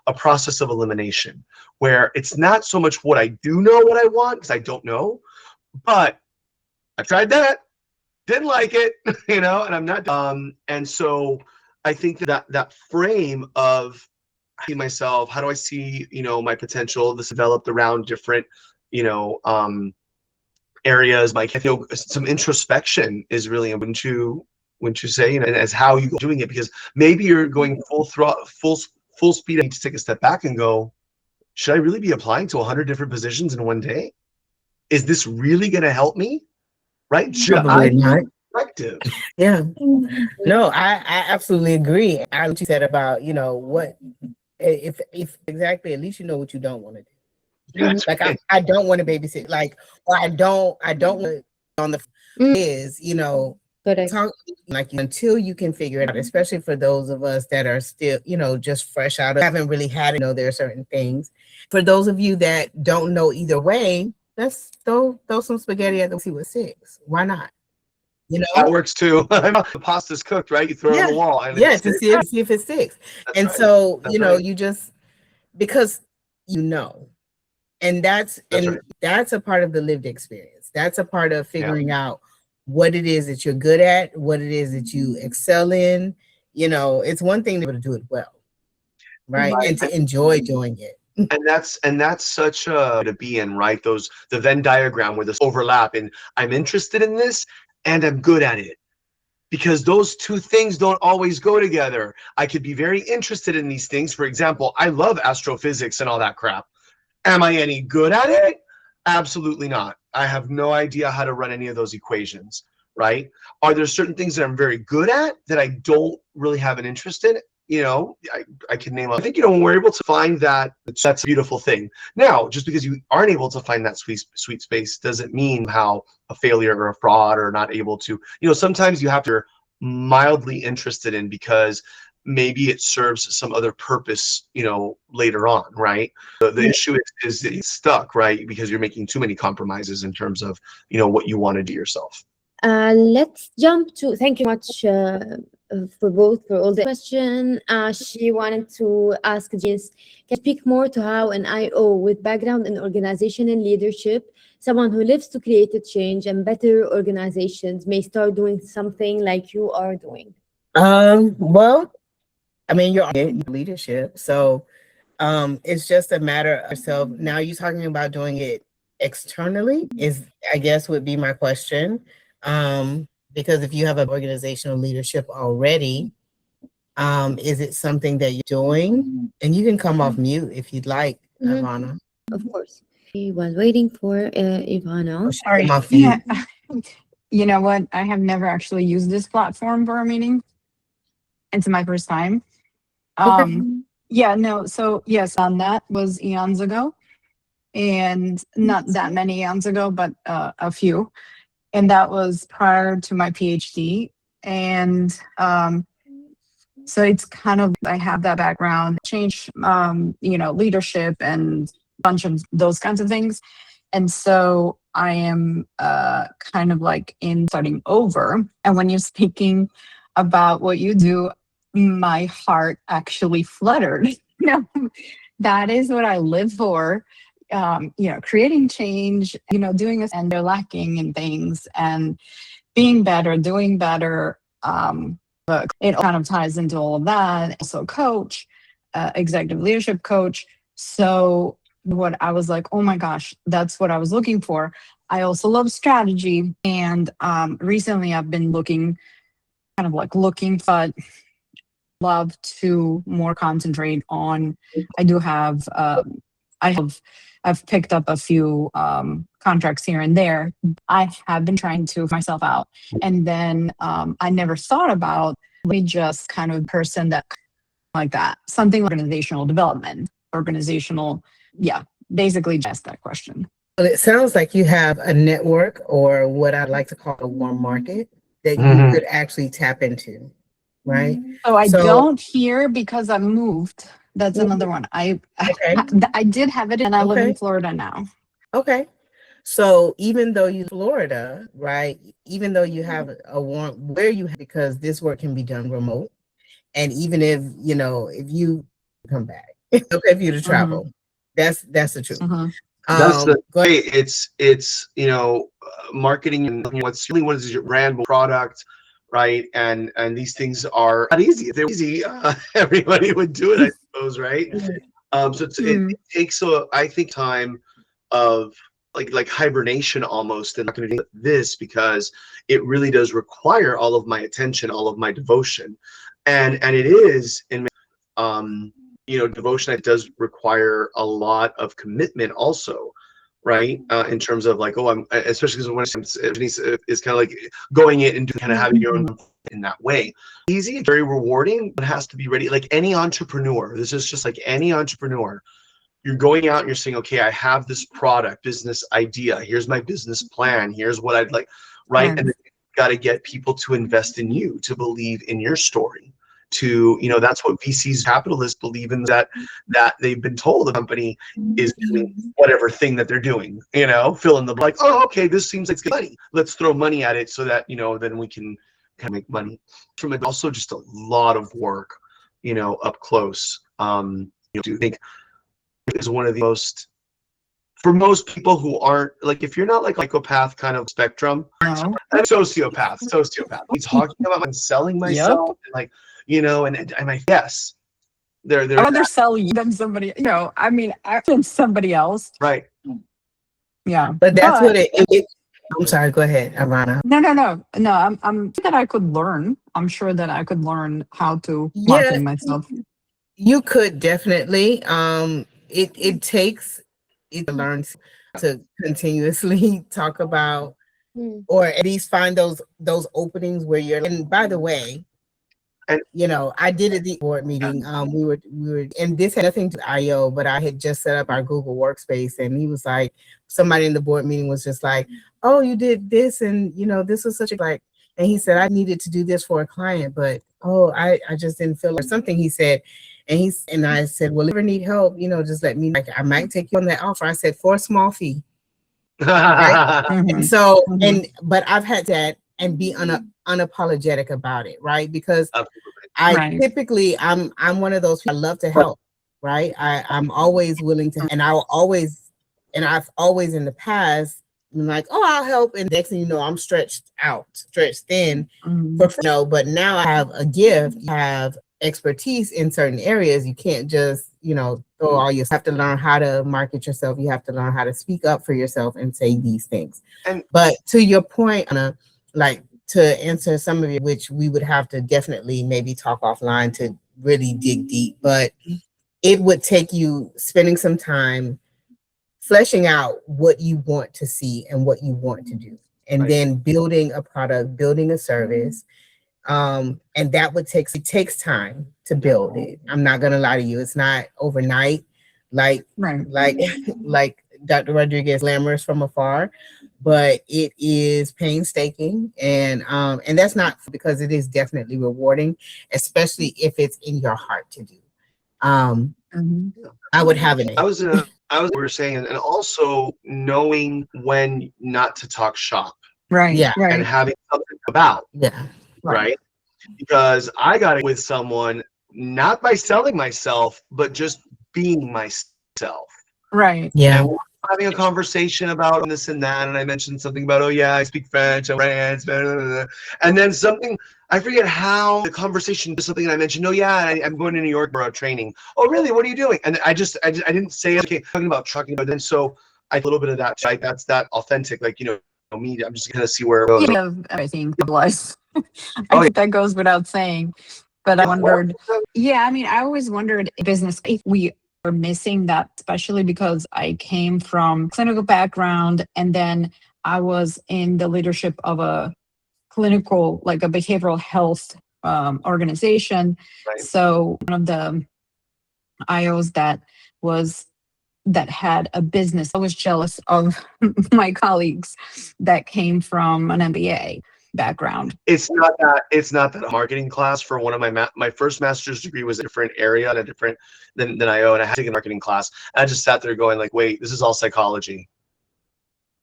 a process of elimination, where it's not so much what I do know what I want, because I don't know, but I tried that, didn't like it, and I'm not, and so I think that frame of myself, how do I see, my potential, this developed around different, areas, some introspection is really important to, wouldn't you say, and as how you're doing it, because maybe you're going full speed. I need to take a step back and go, should I really be applying to 100 different positions in one day? Is this really going to help me? Right? Probably not. Yeah. No, I absolutely agree. I what you said about, what if exactly, at least you know what you don't want to do. That's like right. I don't want to babysit, or I don't want on the is, talk like until you can figure it out, especially for those of us that are still, just fresh out of, haven't really had it, there are certain things. For those of you that don't know either way, let's throw some spaghetti at the see what sticks. Why not? That works too. The pasta's cooked, right? You throw it on the wall. And to see if it sticks. That's and right. so, That's right. you just, because and that's a part of the lived experience. That's a part of figuring out what it is that you're good at, what it is that you excel in. It's one thing to be able to do it well, right? And to enjoy doing it. And that's such a to be in, right? The Venn diagram where this overlap, and I'm interested in this and I'm good at it, because those two things don't always go together. I could be very interested in these things. For example, I love astrophysics and all that crap. Am I any good at it? Absolutely not. I have no idea how to run any of those equations, right? Are there certain things that I'm very good at that I don't really have an interest in? I can name, I think, when we're able to find that, that's a beautiful thing. Now, just because you aren't able to find that sweet space doesn't mean how a failure or a fraud or not able to, sometimes you have to mildly interested in because maybe it serves some other purpose, later on, right? The issue is that it's stuck, right? Because you're making too many compromises in terms of, what you want to do yourself. Let's jump to, thank you much for all the question. She wanted to ask Janiece, can you speak more to how an IO with background in organization and leadership, someone who lives to create a change and better organizations, may start doing something like you are doing? Well, I mean, you're leadership, so it's just a matter of yourself. Now you're talking about doing it externally, is I guess would be my question. Because if you have an organizational leadership already, is it something that you're doing? And you can come off mute if you'd like, Ivana. Of course. While waiting for Ivana. Sorry. Yeah. You know what? I have never actually used this platform for a meeting. It's my first time. Yeah, no. So yes, on that was eons ago, and not that many eons ago, but a few. And that was prior to my PhD. And so it's kind of, I have that background, change, leadership and a bunch of those kinds of things. And so I am kind of like in starting over. And when you're speaking about what you do, my heart actually fluttered. That is what I live for. Creating change, doing this, and they're lacking in things and being better, doing better. But it kind of ties into all of that. Also coach, executive leadership coach. So what I was like, oh my gosh, that's what I was looking for. I also love strategy. And recently I've been looking, but love to more concentrate on, I've picked up a few contracts here and there. I have been trying to myself out. And then I never thought about me just kind of person that like that, something like organizational development, basically just that question. Well, it sounds like you have a network, or what I'd like to call a warm market, that you could actually tap into, right? So I don't here because I moved. That's another one. I did have it, and I live in Florida now. Okay. So even though you're in Florida, right? Even though you have a warm where you have, because this work can be done remote, and even if you come back, it's okay for you to travel. That's the truth. That's the way. It's marketing and what is your brand product, right? And these things are not easy. If they're easy, everybody would do it, I suppose, right? So it takes I think time of like hibernation almost, and not going to do this because it really does require all of my attention, all of my devotion, and it is in devotion. It does require a lot of commitment also, right? In terms of like, I'm especially because when Janiece is kind of like going in and kind of having your own in that way. Easy, very rewarding, but has to be ready. Like any entrepreneur, this is just like any entrepreneur. You're going out and you're saying, okay, I have this product, business idea. Here's my business plan. Here's what I'd like, right? And then you've got to get people to invest in you, to believe in your story. That's what VCs, capitalists believe in, that they've been told the company is doing whatever thing that they're doing, fill in the like, oh, okay, this seems like it's good money. Let's throw money at it so that, then we can kind of make money from it. Also just a lot of work, up close. Do think is one of the most, for most people who aren't, like, if you're not like psychopath kind of spectrum, sociopath. He's talking about and selling myself, and like, and I yes, they're I'd rather sell you than somebody, than somebody else. Right. Yeah. But that's what it I'm sorry, go ahead, Ivana. No. I'm that I could learn. I'm sure that I could learn how to market myself. You could definitely. It takes to learn. to continuously talk about, Mm. or at least find those openings where you're. And by the way, And I did at the board meeting. We were, and this had nothing to IO, but I had just set up our Google Workspace, and he was like, somebody in the board meeting was just like, "Oh, you did this, and this was such a like," and he said, "I needed to do this for a client, but I just didn't feel like something." He said, and I said, "Well, if you ever need help, just let me know. Like, I might take you on that offer." I said, "For a small fee." Right. Mhm. So, Mhm. but I've had that and be unapologetic about it, right? Because I Right. typically I'm one of those people, I love to help, right? I'm always willing to, and I've always in the past been like, oh, I'll help, and next thing you know, I'm stretched thin Mhm. but now I have a gift, you have expertise in certain areas. You can't just, throw all you have to learn how to market yourself. You have to learn how to speak up for yourself and say these things. And But to your point, Anna, like to answer some of you, which we would have to definitely maybe talk offline to really dig deep, but it would take you spending some time fleshing out what you want to see and what you want to do, and Right. then building a product, building a service. And that it takes time to build it. I'm not gonna lie to you, it's not overnight, like Right. like like Dr. Rodriguez, glamorous from afar, but it is painstaking, and that's not because it is definitely rewarding, especially if it's in your heart to do. um Mhm. I would have I it. was we were saying, and also knowing when not to talk shop Right. Yeah. and Right. having something about, Yeah. Right. right? Because I got it with someone, not by selling myself, but just being myself. Right. Yeah. And we're having a conversation about this and that, and I mentioned something about, oh yeah, I speak French, I'm France, blah, blah, blah. And then something, I forget how the conversation was something, and I mentioned, oh yeah, I'm going to New York for a training. Oh really? What are you doing? And I didn't say it. Okay, talking about trucking, but then so I a little bit of that, right? That's that authentic, like me. I'm just gonna see where it goes. Yeah, I think bless. I Oh yeah. think that goes without saying. But I Yeah, well, wondered, yeah, I mean, I always wondered in business if we are missing that, especially because I came from clinical background and then I was in the leadership of a clinical, like a behavioral health organization. right. So one of the IOs was that had a business. I was jealous of my colleagues that came from an MBA background. It's not that marketing class for one of my first master's degree was a different area and a different than IO, and I had to take a marketing class. And I just sat there going like, wait, this is all psychology.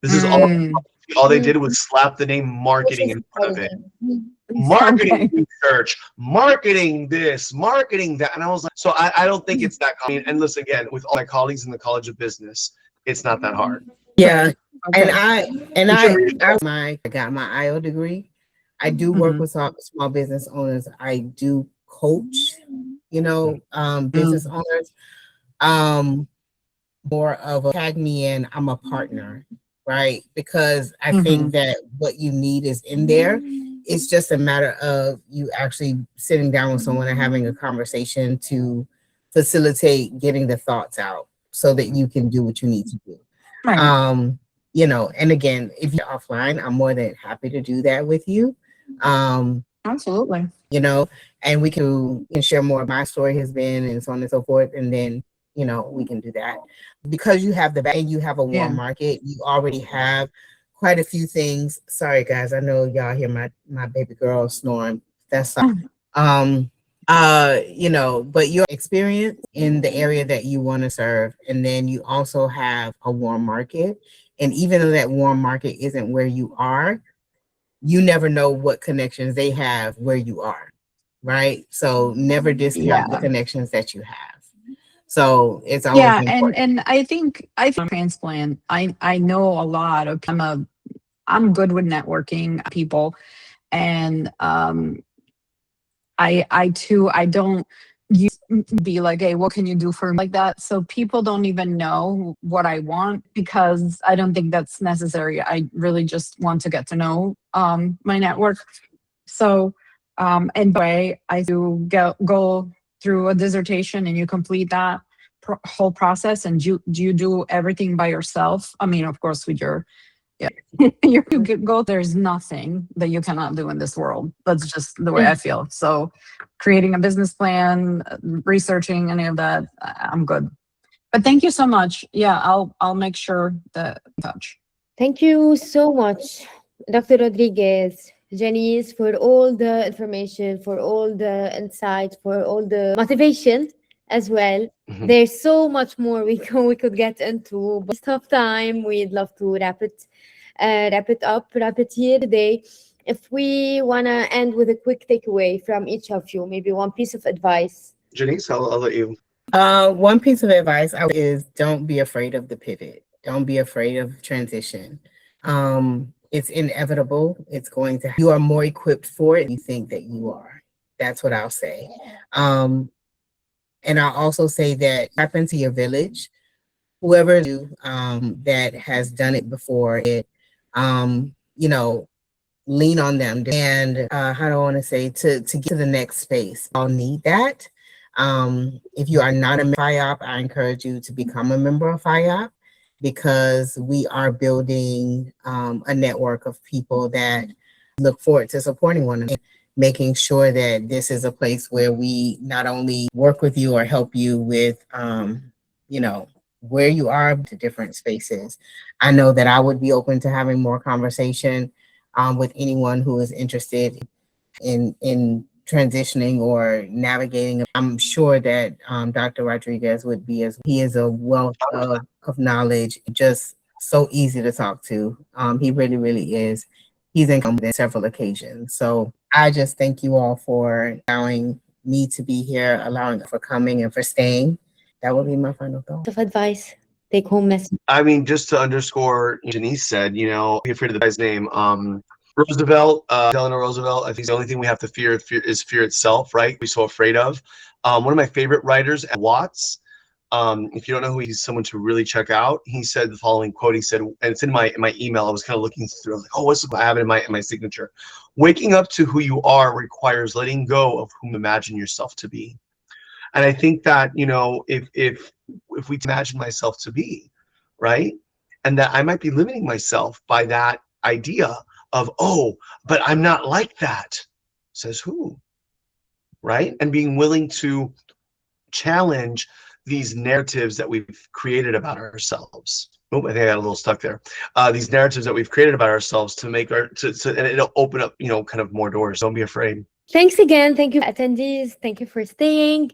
This is Mm, all they Mm. did was slap the name marketing Social in front of it. psychology. Mm. Marketing okay. research, marketing this, marketing that. And I was like, so I don't think it's that common. And listen, again, with all my colleagues in the College of Business, it's not that hard. Yeah. And Okay. You should read it. I got my IO degree. I do work Mhm. with small business owners. I do coach, Mm, business owners. Um, More of a tag me in, I'm a partner, right? Because I think mhm. that what you need is in there. It's just a matter of you actually sitting down with someone and having a conversation to facilitate getting the thoughts out so that you can do what you need to do. Right. Um, and again, if you're offline, I'm more than happy to do that with you. Um, Absolutely. and we can share more of my story has been and so on and so forth. And then, we can do that. Because you have and you have a warm Yeah. market, you already have quite a few things. Sorry guys, I know y'all hear my baby girl snoring. That's um but your experience in the area that you want to serve, and then you also have a warm market. And even though that warm market isn't where you are, you never know what connections they have where you are, right? So never discount the Yeah. connections that you have. So it's always Yeah. And important. and I think transplant. I know a lot of I'm good with networking people, and I too I don't be like, hey, what can you do for me like that? So people don't even know what I want because I don't think that's necessary. I really just want to get to know my network. So and by the way, I do go through a dissertation and you complete that. whole process, and do you do everything by yourself? I mean, of course, with your you could go. There's nothing that you cannot do in this world. That's just the way I feel. So, creating a business plan, researching any of that, I'm good. But thank you so much. Yeah, I'll make sure that in touch. Thank you so much, Dr. Rodriguez, Janiece, for all the information, for all the insight, for all the motivation as well. There's so much more we could get into, but it's tough time. We'd love to wrap it here today. If we wanna end with a quick takeaway from each of you, maybe one piece of advice. Janiece, I'll let you. One piece of advice is don't be afraid of the pivot. Don't be afraid of transition. It's inevitable. It's going to, you are more equipped for it than you think that you are. That's what I'll say. And I'll also say that tap into your village, whoever you that has done it before, you know, lean on them. And how do I want to say, to get to the next space, I'll need that. If you are not a FIOP, I encourage you to become a member of FIOP, because we are building a network of people that look forward to supporting one another, making sure that this is a place where we not only work with you or help you with, you know, where you are to different spaces. I know that I would be open to having more conversation with anyone who is interested in transitioning or navigating. I'm sure that Dr. Rodriguez would be, as he is a wealth of knowledge, just so easy to talk to. He really, really is. He's in several occasions. So I just thank you all for allowing me to be here, allowing for coming and for staying. That would be my final thought. Of advice, take home message. I mean, just to underscore, Janiece said, you know, be afraid of the guy's name. Roosevelt, Delano Roosevelt, I think the only thing we have to fear is fear itself, right? We're so afraid of. One of my favorite writers, Watts, if you don't know who he's, someone to really check out. He said the following quote. He said, and it's in my email. I was kind of looking through. I was like, oh, what's I have it in my signature? Waking up to who you are requires letting go of whom you imagine yourself to be. And I think that, you know, if we imagine myself to be, right, and that I might be limiting myself by that idea of, oh, but I'm not like that. Says who? Right? And being willing to challenge these narratives that we've created about ourselves. Oh, I think I got a little stuck there. These narratives that we've created about ourselves to make and it'll open up, you know, kind of more doors. Don't be afraid. Thanks again. Thank you, attendees. Thank you for staying.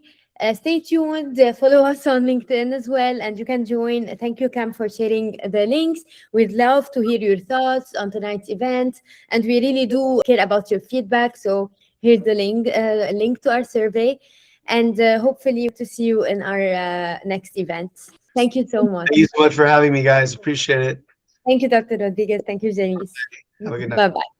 Stay tuned. Follow us on LinkedIn as well, and you can join. Thank you, Cam, for sharing the links. We'd love to hear your thoughts on tonight's event, and we really do care about your feedback. So here's the link to our survey, and hopefully to see you in our next event. Thank you so much. Thank you so much for having me, guys. Appreciate it. Thank you, Dr. Rodriguez. Thank you, Janiece. Have a good night. Bye-bye.